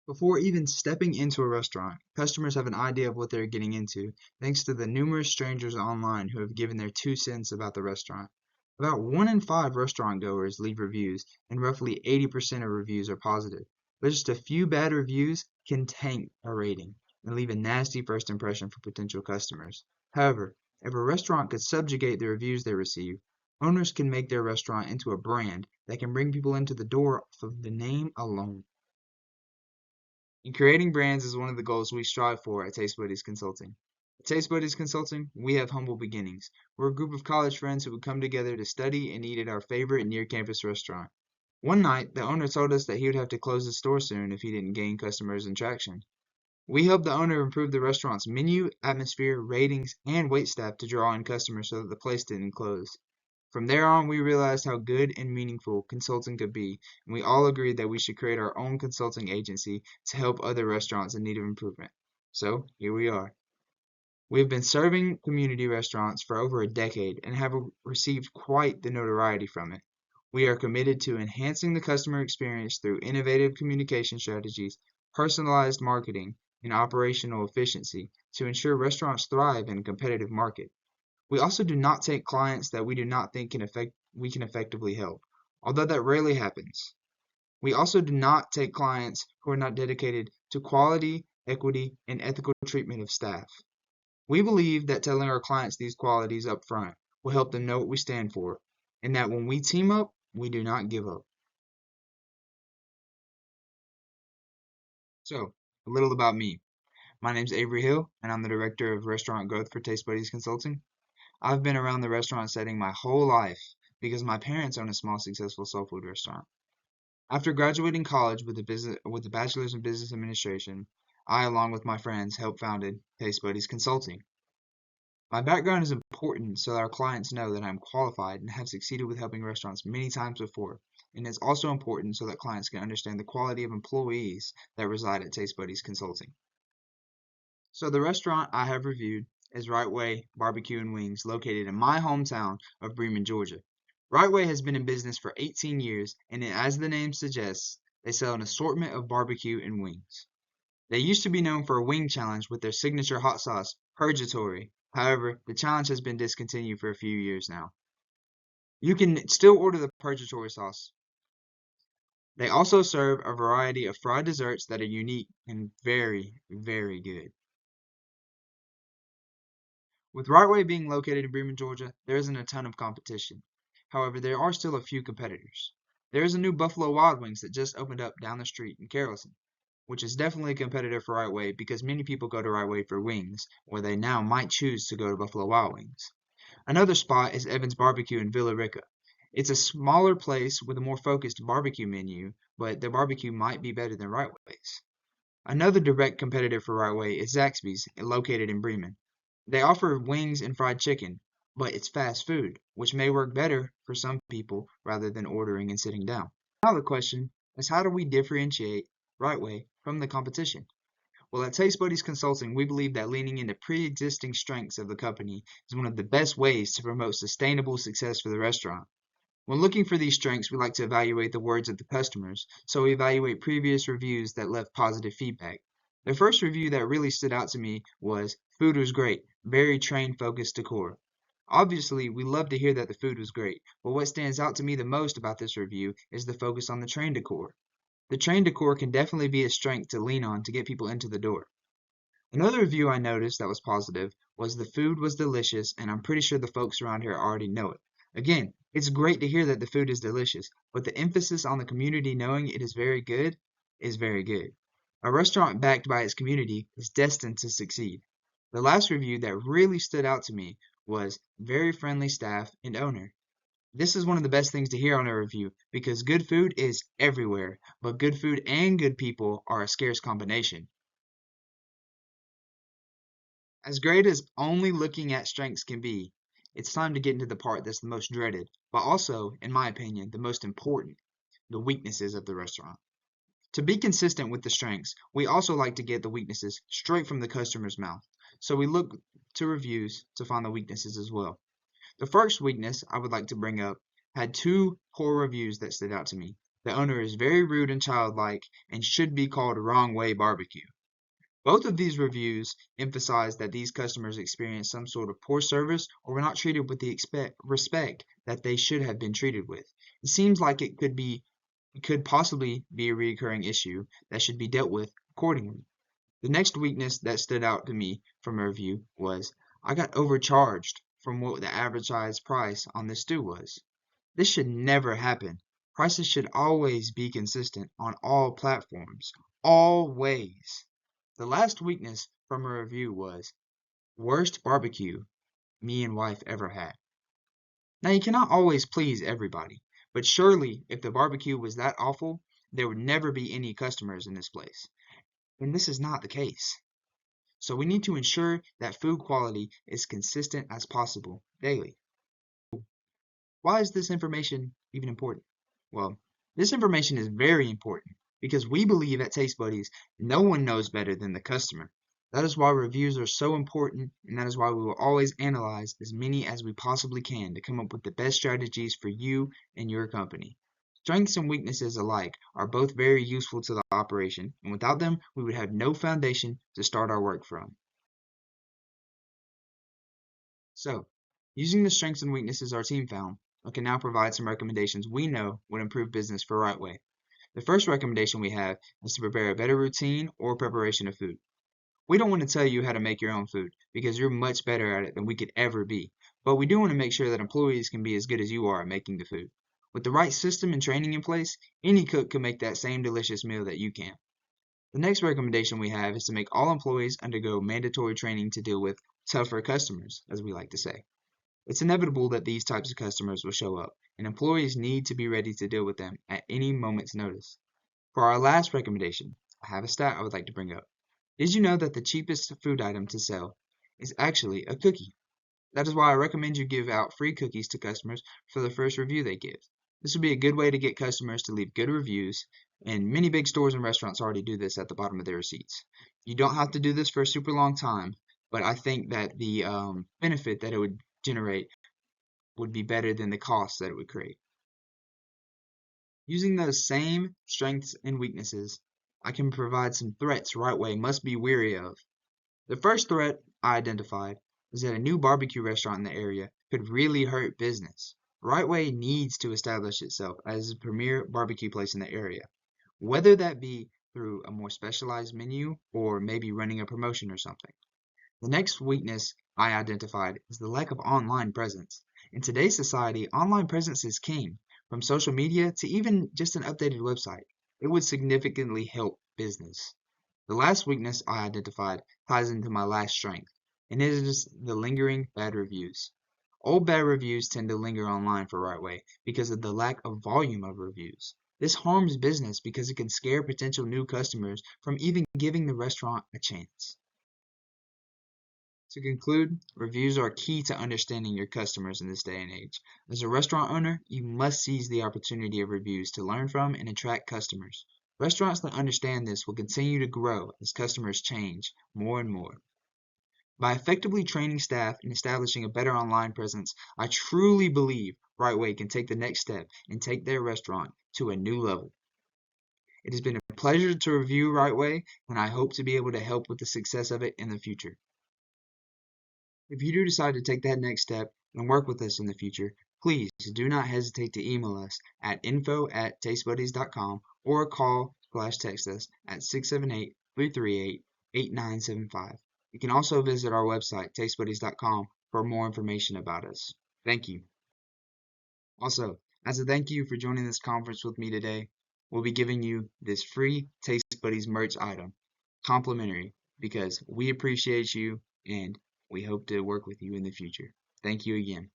Before even stepping into a restaurant, customers have an idea of what they're getting into, thanks to the numerous strangers online who have given their 2 cents about the restaurant. About 1 in 5 restaurant goers leave reviews, and roughly 80% of reviews are positive. But just a few bad reviews can tank a rating and leave a nasty first impression for potential customers. However, if a restaurant could subjugate the reviews they receive, owners can make their restaurant into a brand that can bring people into the door off of the name alone. And creating brands is one of the goals we strive for at Taste Buddies Consulting. At Taste Buddies Consulting, we have humble beginnings. We're a group of college friends who would come together to study and eat at our favorite near-campus restaurant. One night, the owner told us that he would have to close the store soon if he didn't gain customers and traction. We helped the owner improve the restaurant's menu, atmosphere, ratings, and waitstaff to draw in customers so that the place didn't close. From there on, we realized how good and meaningful consulting could be, and we all agreed that we should create our own consulting agency to help other restaurants in need of improvement. So, here we are. We have been serving community restaurants for over a decade and have received quite the notoriety from it. We are committed to enhancing the customer experience through innovative communication strategies, personalized marketing, and operational efficiency to ensure restaurants thrive in a competitive market. We also do not take clients that we do not think we can effectively help, although that rarely happens. We also do not take clients who are not dedicated to quality, equity, and ethical treatment of staff. We believe that telling our clients these qualities up front will help them know what we stand for, and that when we team up, we do not give up. So, a little about me. My name's Avery Hill, and I'm the Director of Restaurant Growth for Taste Buddies Consulting. I've been around the restaurant setting my whole life because my parents own a small successful soul food restaurant. After graduating college with a bachelor's in business administration, I, along with my friends, helped founded Taste Buddies Consulting. My background is important so that our clients know that I'm qualified and have succeeded with helping restaurants many times before, and it's also important so that clients can understand the quality of employees that reside at Taste Buddies Consulting. So the restaurant I have reviewed is Right Way Barbecue and Wings, located in my hometown of Bremen, Georgia. Right Way has been in business for 18 years, and as the name suggests, they sell an assortment of barbecue and wings. They used to be known for a wing challenge with their signature hot sauce, Purgatory. However, the challenge has been discontinued for a few years now. You can still order the Purgatory sauce. They also serve a variety of fried desserts that are unique and very, very good. With Right Way being located in Bremen, Georgia, there isn't a ton of competition. However, there are still a few competitors. There is a new Buffalo Wild Wings that just opened up down the street in Carrollton, which is definitely a competitor for Right Way because many people go to Right Way for wings, where they now might choose to go to Buffalo Wild Wings. Another spot is Evans Barbecue in Villa Rica. It's a smaller place with a more focused barbecue menu, but their barbecue might be better than Right Way's. Another direct competitor for Right Way is Zaxby's, located in Bremen. They offer wings and fried chicken, but it's fast food, which may work better for some people rather than ordering and sitting down. Now the question is, how do we differentiate Right Way from the competition? Well, at Taste Buddies Consulting, we believe that leaning into pre-existing strengths of the company is one of the best ways to promote sustainable success for the restaurant. When looking for these strengths, we like to evaluate the words of the customers, so we evaluate previous reviews that left positive feedback. The first review that really stood out to me was, "Food was great, very train-focused decor." Obviously, we love to hear that the food was great, but what stands out to me the most about this review is the focus on the train decor. The train decor can definitely be a strength to lean on to get people into the door. Another review I noticed that was positive was, "The food was delicious, and I'm pretty sure the folks around here already know it." Again, it's great to hear that the food is delicious, but the emphasis on the community knowing it is very good is very good. A restaurant backed by its community is destined to succeed. The last review that really stood out to me was, "Very friendly staff and owner." This is one of the best things to hear on a review because good food is everywhere, but good food and good people are a scarce combination. As great as only looking at strengths can be, it's time to get into the part that's the most dreaded, but also, in my opinion, the most important, the weaknesses of the restaurant. To be consistent with the strengths, we also like to get the weaknesses straight from the customer's mouth, so we look to reviews to find the weaknesses as well. The first weakness I would like to bring up had two poor reviews that stood out to me. The owner is very rude and childlike and should be called Wrong Way Barbecue. Both of these reviews emphasize that these customers experienced some sort of poor service or were not treated with the respect that they should have been treated with. It seems like it could possibly be a recurring issue that should be dealt with accordingly. The next weakness that stood out to me from a review was I got overcharged from what the advertised price on this stew was. This should never happen. Prices should always be consistent on all platforms. Always. The last weakness from a review was worst barbecue me and wife ever had. Now you cannot always please everybody, but surely if the barbecue was that awful, there would never be any customers in this place. And this is not the case. So we need to ensure that food quality is consistent as possible daily. Why is this information even important? Well, this information is very important because we believe at Taste Buddies no one knows better than the customer. That is why reviews are so important, and that is why we will always analyze as many as we possibly can to come up with the best strategies for you and your company. Strengths and weaknesses alike are both very useful to the operation, and without them, we would have no foundation to start our work from. So, using the strengths and weaknesses our team found, I can now provide some recommendations we know would improve business for Right Way. The first recommendation we have is to prepare a better routine or preparation of food. We don't want to tell you how to make your own food because you're much better at it than we could ever be, but we do want to make sure that employees can be as good as you are at making the food. With the right system and training in place, any cook can make that same delicious meal that you can. The next recommendation we have is to make all employees undergo mandatory training to deal with tougher customers, as we like to say. It's inevitable that these types of customers will show up, and employees need to be ready to deal with them at any moment's notice. For our last recommendation, I have a stat I would like to bring up. Did you know that the cheapest food item to sell is actually a cookie? That is why I recommend you give out free cookies to customers for the first review they give. This would be a good way to get customers to leave good reviews, and many big stores and restaurants already do this at the bottom of their receipts. You don't have to do this for a super long time, but I think that the benefit that it would generate would be better than the cost that it would create. Using those same strengths and weaknesses, I can provide some threats Right Way must be wary of. The first threat I identified was that a new barbecue restaurant in the area could really hurt business. Right Way needs to establish itself as a premier barbecue place in the area, whether that be through a more specialized menu or maybe running a promotion or something. The next weakness I identified is the lack of online presence. In today's society, online presence is king, from social media to even just an updated website. It would significantly help business. The last weakness I identified ties into my last strength, and it is the lingering bad reviews. Old bad reviews tend to linger online for Right Way because of the lack of volume of reviews. This harms business because it can scare potential new customers from even giving the restaurant a chance. To conclude, reviews are key to understanding your customers in this day and age. As a restaurant owner, you must seize the opportunity of reviews to learn from and attract customers. Restaurants that understand this will continue to grow as customers change more and more. By effectively training staff and establishing a better online presence, I truly believe Right Way can take the next step and take their restaurant to a new level. It has been a pleasure to review Right Way, and I hope to be able to help with the success of it in the future. If you do decide to take that next step and work with us in the future, please do not hesitate to email us at info@tastebuddies.com or call/text us at 678-338-8975. You can also visit our website, tastebuddies.com, for more information about us. Thank you. Also, as a thank you for joining this conference with me today, we'll be giving you this free Taste Buddies merch item, complimentary, because we appreciate you and we hope to work with you in the future. Thank you again.